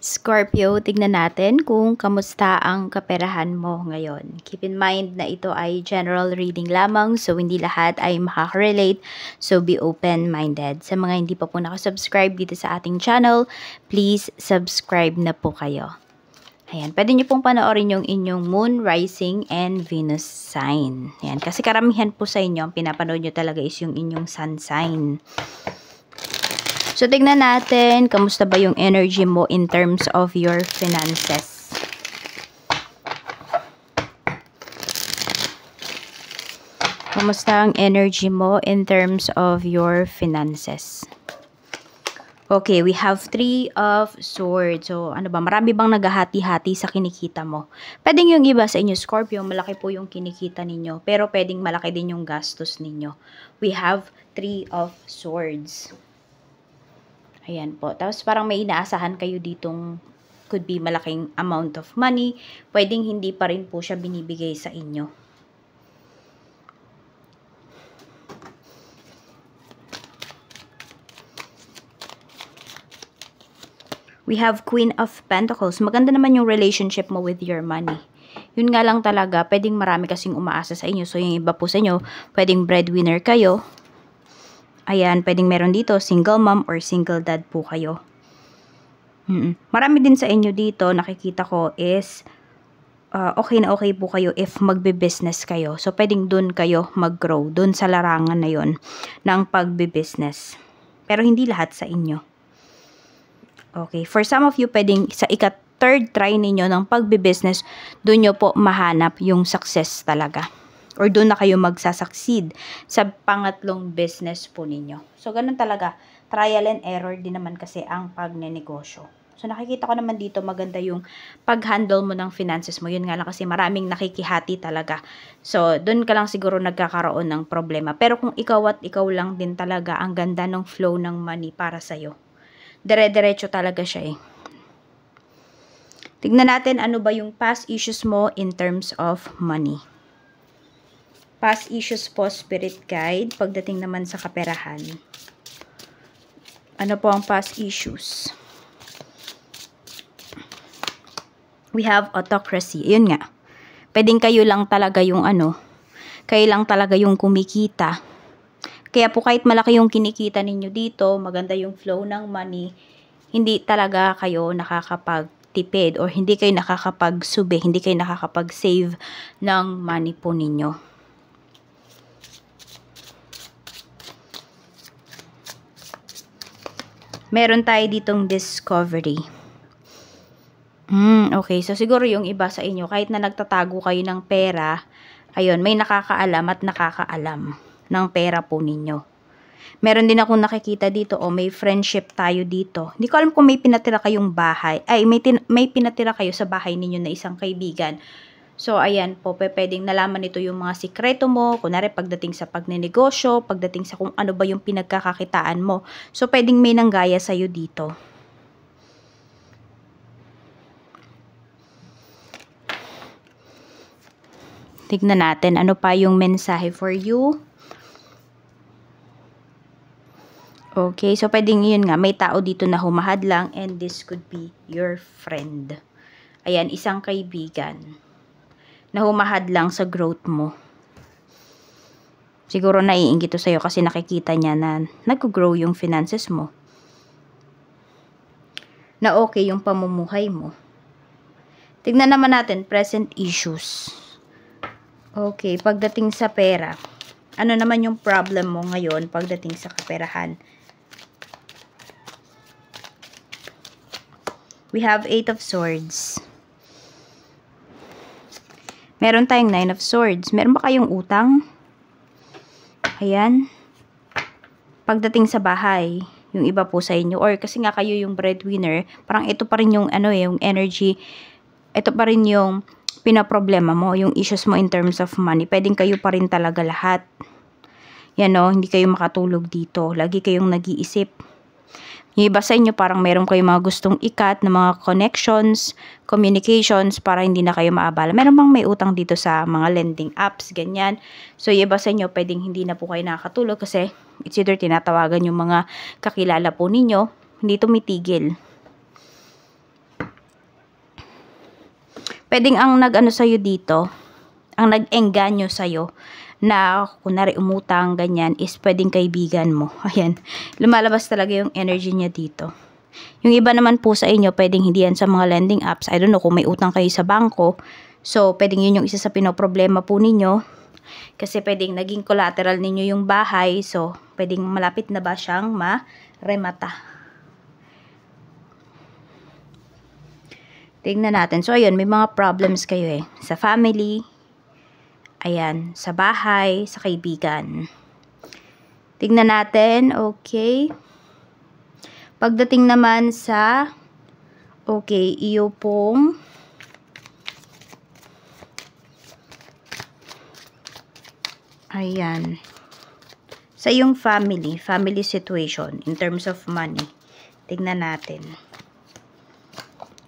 Scorpio, tignan natin kung kamusta ang kaperahan mo ngayon. Keep in mind na ito ay general reading lamang, so hindi lahat ay makaka-relate, so be open-minded. Sa mga hindi pa po nakasubscribe dito sa ating channel, please subscribe na po kayo. Ayan, pwede nyo pong panoorin yung inyong moon, rising, and Venus sign. Ayan, kasi karamihan po sa inyo, ang pinapanood nyo talaga is yung inyong sun sign. So, tignan natin, kamusta ba yung energy mo in terms of your finances. Kamusta ang energy mo in terms of your finances. Okay, we have 3 of Swords. So, ano ba, marami bang naghahati-hati sa kinikita mo? Pwedeng yung iba sa inyo, Scorpio, malaki po yung kinikita ninyo. Pero pwedeng malaki din yung gastos ninyo. We have 3 of Swords. Ayan po. Tapos parang may inaasahan kayo ditong could be malaking amount of money. Pwedeng hindi pa rin po siya binibigay sa inyo. We have Queen of Pentacles. Maganda naman yung relationship mo with your money. Yun nga lang talaga, pwedeng marami kasing umaasa sa inyo. So yung iba po sa inyo, pwedeng breadwinner kayo. Ayan, pwedeng meron dito, single mom or single dad po kayo. Marami din sa inyo dito, nakikita ko is, okay na okay po kayo if magbe-business kayo. So, pwedeng dun kayo mag-grow, dun sa larangan na yon ng pagbe-business. Pero hindi lahat sa inyo. Okay, for some of you, pwedeng sa third try ninyo ng pagbe-business, dun nyo po mahanap yung success talaga. Or doon na kayo magsasucceed sa pangatlong business po ninyo. So, ganun talaga. Trial and error din naman kasi ang pagnenegosyo. So, nakikita ko naman dito maganda yung pag-handle mo ng finances mo. Yun nga lang kasi maraming nakikihati talaga. So, doon ka lang siguro nagkakaroon ng problema. Pero kung ikaw at ikaw lang din talaga, ang ganda ng flow ng money para sa'yo. Dire-diretso talaga siya eh. Tignan natin ano ba yung past issues mo in terms of money. Past issues po, Spirit Guide. Pagdating naman sa kaperahan. Ano po ang past issues? We have autocracy. Yun nga. Pwedeng kayo lang talaga yung kayo lang talaga yung kumikita. Kaya po kahit malaki yung kinikita ninyo dito, maganda yung flow ng money, hindi talaga kayo nakakapagtipid or hindi kayo nakakapagsube, hindi kayo nakakapag-save ng money po ninyo. Meron tayo ditong discovery. Okay. So, siguro yung iba sa inyo, kahit na nagtatago kayo ng pera, ayun, may nakakaalam at nakakaalam ng pera po ninyo. Meron din akong nakikita dito, may friendship tayo dito. Hindi ko alam kung may pinatira kayong bahay. Ay, may pinatira kayo sa bahay ninyo na isang kaibigan. So, ayan po, pwedeng nalaman nito yung mga sikreto mo, kunwari pagdating sa pagnenegosyo, pagdating sa kung ano ba yung pinagkakakitaan mo. So, pwedeng may nanggaya sa'yo dito. Tignan natin, ano pa yung mensahe for you? Okay, so pwedeng yun nga, may tao dito na humahad lang and this could be your friend. Ayan, isang kaibigan na humahad lang sa growth mo. Siguro naiinggit to sa'yo kasi nakikita niya na nag-grow yung finances mo. Na okay yung pamumuhay mo. Tignan naman natin, present issues. Okay, pagdating sa pera. Ano naman yung problem mo ngayon pagdating sa kaperahan? We have 8 of Swords. Meron tayong 9 of Swords. Meron ba kayong utang? Ayan. Pagdating sa bahay, yung iba po sa inyo, or kasi nga kayo yung breadwinner, parang ito pa rin yung yung energy, ito pa rin yung pinaproblema mo, yung issues mo in terms of money. Pwedeng kayo pa rin talaga lahat. Yan hindi kayo makatulog dito. Lagi kayong nag-iisip. Yung iba sa inyo, parang meron kayong mga gustong ikat na mga connections, communications, para hindi na kayo maabala. Meron bang may utang dito sa mga lending apps, ganyan. So, yung iba sa inyo, pwedeng hindi na po kayo nakakatulog kasi it's either tinatawagan yung mga kakilala po ninyo, hindi tumitigil. Pwedeng ang nag-ano sa'yo dito, ang nag-engganyo sa'yo, na kunwari umutang, ganyan, is pwedeng kaibigan mo. Ayan, lumalabas talaga yung energy niya dito. Yung iba naman po sa inyo, pwedeng hindi yan sa mga lending apps. I don't know kung may utang kayo sa bangko. So, pwedeng yun yung isa sa pinoproblema po ninyo. Kasi pwedeng naging collateral ninyo yung bahay. So, pwedeng malapit na ba siyang ma-remata. Tingnan natin. So, ayun, may mga problems kayo sa family. Ayan, sa bahay, sa kaibigan. Tingnan natin, okay. Pagdating naman sa, okay, iyo pong, ayan, sa iyong family situation, in terms of money. Tingnan natin.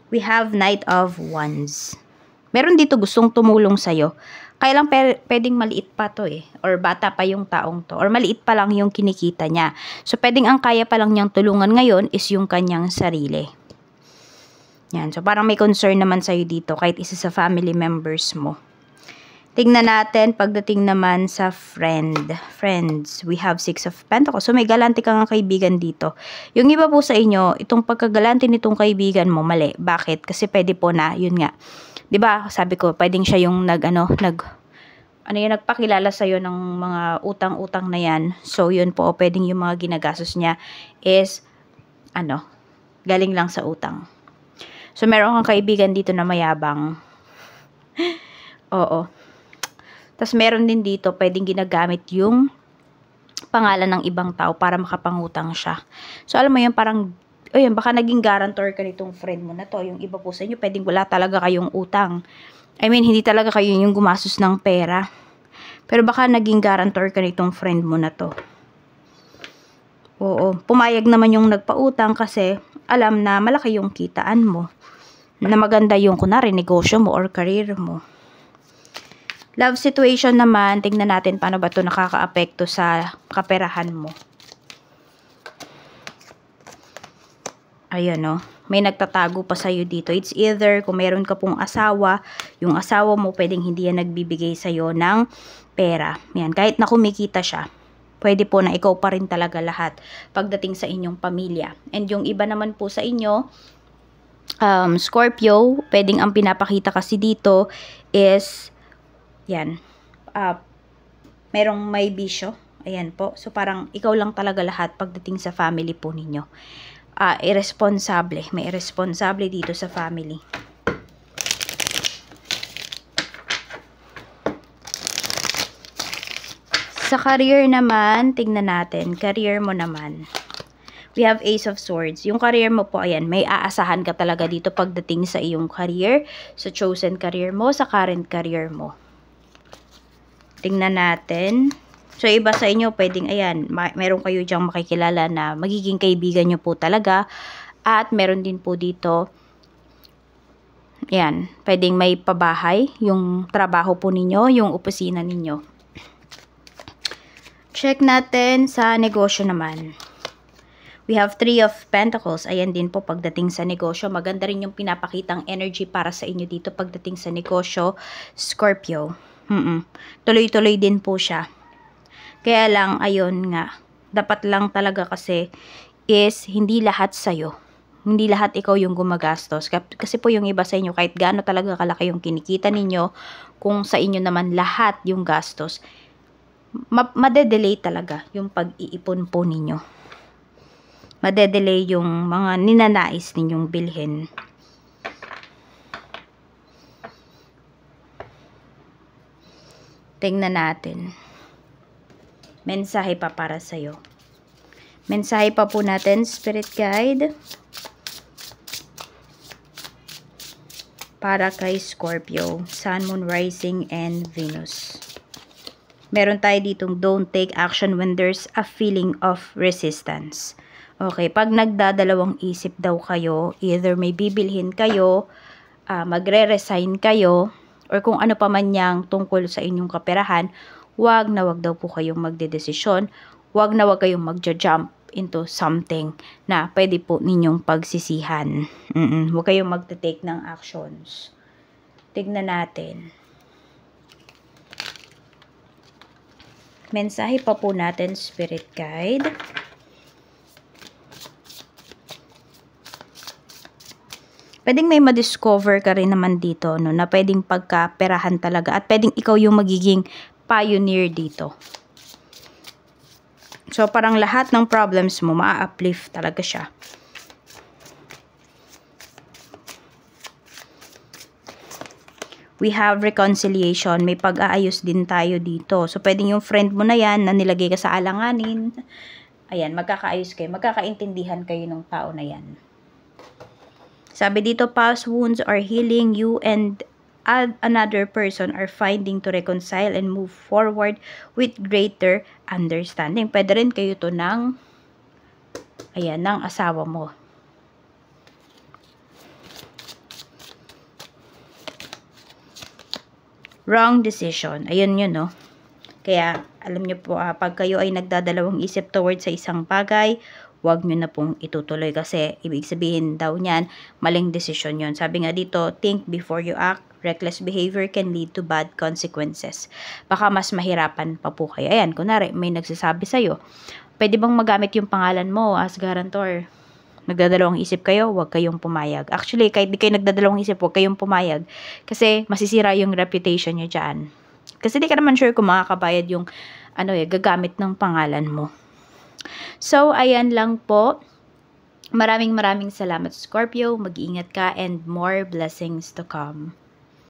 We have Knight of Wands. Meron dito gustong tumulong sa'yo. Kaya lang pwedeng maliit pa to or bata pa yung taong to, or maliit pa lang yung kinikita niya. So, pwedeng ang kaya pa lang niyang tulungan ngayon is yung kanyang sarili. Yan. So, parang may concern naman sa'yo dito, kahit isa sa family members mo. Tingnan natin, pagdating naman sa friends, we have 6 of Pentacles. So, may galante kang kaibigan dito. Yung iba po sa inyo, itong pagkagalante nitong kaibigan mo, mali. Bakit? Kasi pwede po na, yun nga. 'Di ba? Sabi ko, pwedeng siya yung nagpakilala sa iyo ng mga utang-utang na 'yan. So, yun po, pwedeng yung mga ginagastos niya is galing lang sa utang. So, meron kang kaibigan dito na mayabang. Oo. Tapos meron din dito, pwedeng ginagamit yung pangalan ng ibang tao para makapangutang siya. So, alam mo yun, parang ayun, baka naging guarantor ka nitong friend mo na to. Yung iba po sa inyo, pwedeng wala talaga kayong utang. I mean, hindi talaga kayo yung gumastos ng pera. Pero baka naging guarantor ka nitong friend mo na to. Oo, pumayag naman yung nagpautang kasi alam na malaki yung kitaan mo. Na maganda yung kunwari negosyo mo or career mo. Love situation naman, tingnan natin paano ba ito nakakaapekto sa kaperahan mo. Ayan may nagtatago pa sa'yo dito. It's either kung meron ka pong asawa, yung asawa mo pwedeng hindi yan nagbibigay sa'yo ng pera. Yan, kahit na kumikita siya, pwede po na ikaw pa rin talaga lahat pagdating sa inyong pamilya. And yung iba naman po sa inyo, Scorpio, pwedeng ang pinapakita kasi dito is, yan, merong may bisyo. Ayan po. So, parang ikaw lang talaga lahat pagdating sa family po ninyo. Irresponsible. May irresponsible dito sa family. Sa career naman, tingnan natin. Career mo naman. We have Ace of Swords. Yung career mo po, ayan, may aasahan ka talaga dito pagdating sa iyong career, sa chosen career mo, sa current career mo. Tingnan natin. So, iba sa inyo, pwedeng, ayan, meron kayo dyang makikilala na magiging kaibigan nyo po talaga. At meron din po dito, ayan, pwedeng may pabahay, yung trabaho po ninyo, yung opisina ninyo. Check natin sa negosyo naman. We have 3 of Pentacles. Ayan din po pagdating sa negosyo. Maganda rin yung pinapakitang energy para sa inyo dito pagdating sa negosyo, Scorpio. Tuloy-tuloy din po siya. Kaya lang, ayun nga, dapat lang talaga kasi is hindi lahat sa'yo. Hindi lahat ikaw yung gumagastos. Kasi po yung iba sa inyo, kahit gaano talaga kalaki yung kinikita ninyo, kung sa inyo naman lahat yung gastos, madedelay talaga yung pag-iipon po ninyo. Madedelay yung mga ninanais ninyong bilhin. Tingnan natin. Mensahe pa para sa'yo. Mensahe pa po natin, Spirit Guide. Para kay Scorpio, Sun, Moon, Rising, and Venus. Meron tayo ditong don't take action when there's a feeling of resistance. Okay, pag nagdadalawang isip daw kayo, either may bibilhin kayo, magre-resign kayo, or kung ano pa man yang tungkol sa inyong kaperahan, wag na wag daw po kayong magdedesisyon, wag na wag kayong magja-jump into something na pwede po ninyong pagsisihan. Huwag kayong magte-take ng actions. Tignan natin. Mensahe pa po natin, Spirit Guide. Pwedeng may ma-discover ka rin naman dito, no, na pwedeng pagkaperahan talaga at pwedeng ikaw yung magiging pioneer dito. So, parang lahat ng problems mo, ma-uplift talaga siya. We have reconciliation. May pag-aayos din tayo dito. So, pwedeng yung friend mo na yan, na nilagay ka sa alanganin. Ayan, magkakaayos kayo. Magkakaintindihan kayo ng tao na yan. Sabi dito, past wounds are healing. You and another person are finding to reconcile and move forward with greater understanding. Pwede rin kayo to ng, ayan, ng asawa mo. Wrong decision. Ayun yun, no? Kaya, alam nyo po, pag kayo ay nagdadalawang isip towards sa isang bagay, huwag nyo na pong itutuloy kasi ibig sabihin daw niyan, maling desisyon yon. Sabi nga dito, think before you act. Reckless behavior can lead to bad consequences. Baka mas mahirapan pa po kayo. Ayan, kunwari, may nagsasabi sa'yo, pwede bang magamit yung pangalan mo as guarantor? Nagdadalawang isip kayo, huwag kayong pumayag. Actually, kahit di kayo nagdadalawang isip, huwag kayong pumayag. Kasi masisira yung reputation nyo dyan. Kasi di ka naman sure kung makakabayad yung gagamit ng pangalan mo. So, ayan lang po. Maraming salamat, Scorpio. Mag-iingat ka and more blessings to come.